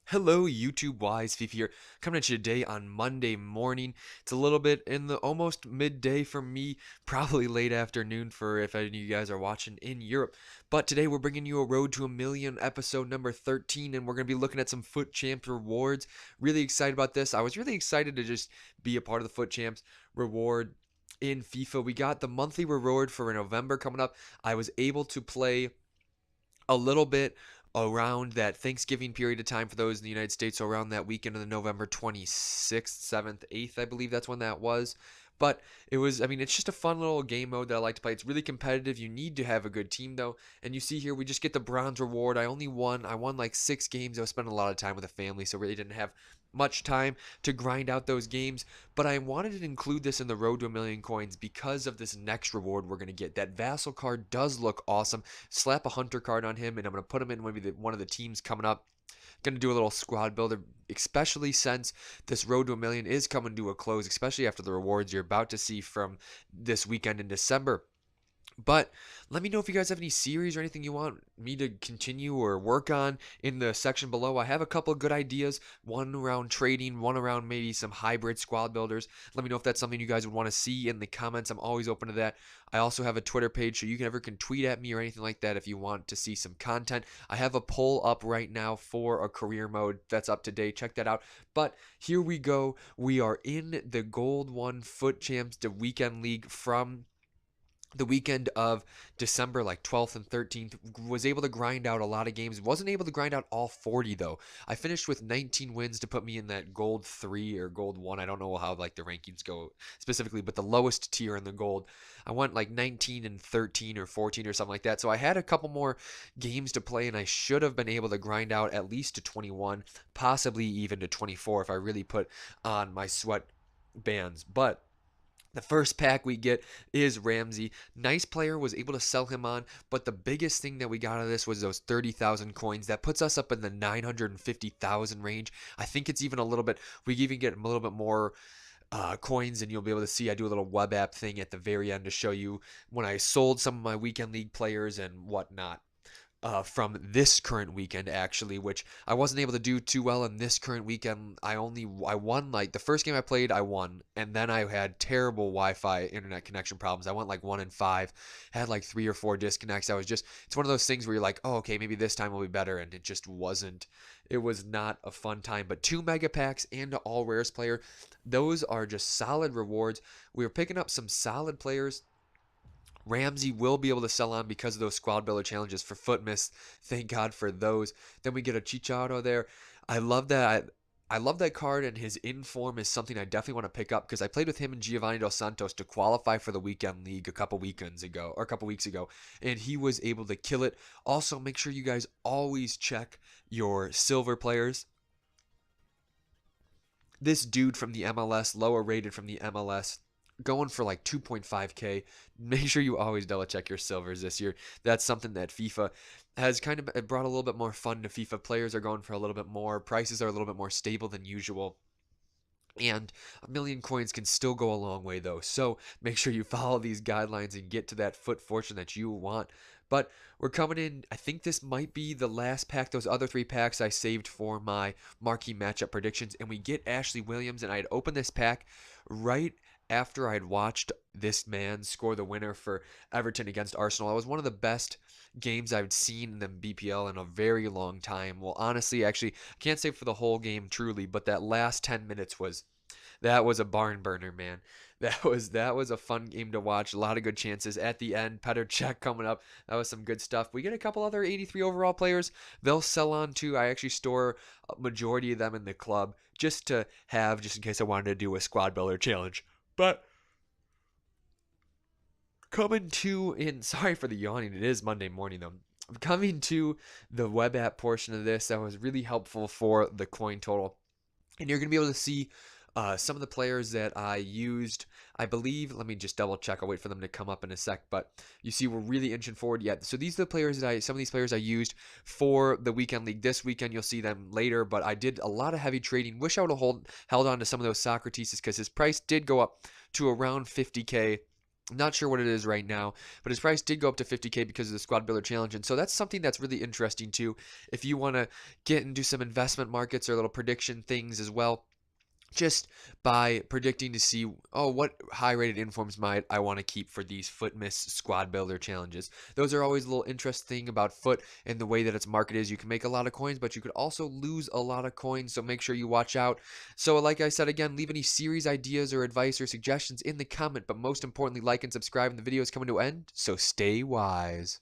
Hello, YouTube wise, FIFA here, coming at you today on Monday morning. It's a little bit in the almost midday for me, probably late afternoon for if any of you guys are watching in Europe. But today we're bringing you a Road to a Million episode number 13, and we're going to be looking at some FUT Champs rewards. Really excited about this. I was really excited to just be a part of the FUT Champs reward in FIFA. We got the monthly reward for November coming up. I was able to play a little bit around that Thanksgiving period of time for those in the United States, so around that weekend of the November 26th, 7th, 8th, I believe that's when that was. But it was, I mean, it's just a fun little game mode that I like to play. It's really competitive. You need to have a good team, though. And you see here, we just get the bronze reward. I won like 6 games. I was spending a lot of time with the family, so really didn't have much time to grind out those games. But I wanted to include this in the Road to a Million coins because of this next reward we're going to get. That Vassal card does look awesome. Slap a Hunter card on him, and I'm going to put him in maybe one of the teams coming up. Going to do a little squad builder, especially since this Road to a Million is coming to a close, especially after the rewards you're about to see from this weekend in December. But let me know if you guys have any series or anything you want me to continue or work on in the section below. I have a couple of good ideas, one around trading, one around maybe some hybrid squad builders. Let me know if that's something you guys would want to see in the comments. I'm always open to that. I also have a Twitter page, so you can tweet at me or anything like that if you want to see some content. I have a poll up right now for a career mode that's up to date. Check that out. But here we go. We are in the Gold 1 FUT Champs, the weekend league from the weekend of December, like 12th and 13th. Was able to grind out a lot of games. Wasn't able to grind out all 40 though. I finished with 19 wins to put me in that gold 3 or gold 1. I don't know how like the rankings go specifically, but the lowest tier in the gold. I went like 19 and 13 or 14 or something like that. So I had a couple more games to play, and I should have been able to grind out at least to 21, possibly even to 24 if I really put on my sweat bands. But the first pack we get is Ramsey. Nice player, was able to sell him on, but the biggest thing that we got out of this was those 30,000 coins. That puts us up in the 950,000 range. I think it's even a little bit, we even get a little bit more coins, and you'll be able to see I do a little web app thing at the very end to show you when I sold some of my weekend league players and whatnot from this current weekend actually, which I wasn't able to do too well in this current weekend. I won like the first game I played, I won, and then I had terrible Wi-Fi internet connection problems. I went like 1 and 5, had like 3 or 4 disconnects. It's one of those things where you're like, oh, okay, maybe this time will be better, and it just wasn't. It was not a fun time. But 2 mega packs and an all rares player, those are just solid rewards. We were picking up some solid players. Ramsey will be able to sell on because of those squad builder challenges for foot miss. Thank God for those. Then we get a Chicharito there. I love that. I love that card, and his inform is something I definitely want to pick up because I played with him and Giovanni Dos Santos to qualify for the weekend league a couple weekends ago or a couple weeks ago, and he was able to kill it. Also, make sure you guys always check your silver players. This dude from the MLS, lower rated from the MLS, going for like 2.5K. Make sure you always double check your silvers this year. That's something that FIFA has kind of brought a little bit more fun to FIFA. Players are going for a little bit more. Prices are a little bit more stable than usual. And a million coins can still go a long way though. So make sure you follow these guidelines and get to that foot fortune that you want. But we're coming in. I think this might be the last pack. Those other 3 packs I saved for my marquee matchup predictions. And we get Ashley Williams. And I had opened this pack right after I had watched this man score the winner for Everton against Arsenal. It was one of the best games I've seen in the BPL in a very long time. Well, honestly, actually, I can't say for the whole game truly, but that last 10 minutes was a barn burner, man. That was a fun game to watch. A lot of good chances at the end. Petr Cech coming up. That was some good stuff. We get a couple other 83 overall players. They'll sell on too. I actually store a majority of them in the club just to have, just in case I wanted to do a squad builder challenge. But coming to in sorry for the yawning, it is Monday morning though. Coming to the web app portion of this that was really helpful for the coin total. And you're going to be able to see some of the players that I used. I believe, let me just double check. I'll wait for them to come up in a sec. But you see, we're really inching forward yet. So these are the players some of these players I used for the weekend league. This weekend, you'll see them later. But I did a lot of heavy trading. Wish I would have held on to some of those Socrates because his price did go up to around 50K I'm not sure what it is right now, but his price did go up to 50K because of the Squad Builder Challenge. And so that's something that's really interesting too. If you want to get into some investment markets or little prediction things as well, just by predicting to see, oh, what high rated informs might I want to keep for these FUT Miss Squad Builder challenges. Those are always a little interesting about FUT and the way that its market is. You can make a lot of coins, but you could also lose a lot of coins, so make sure you watch out. So like I said, again, leave any series ideas or advice or suggestions in the comment, but most importantly, like and subscribe, and the video is coming to an end, so stay wise.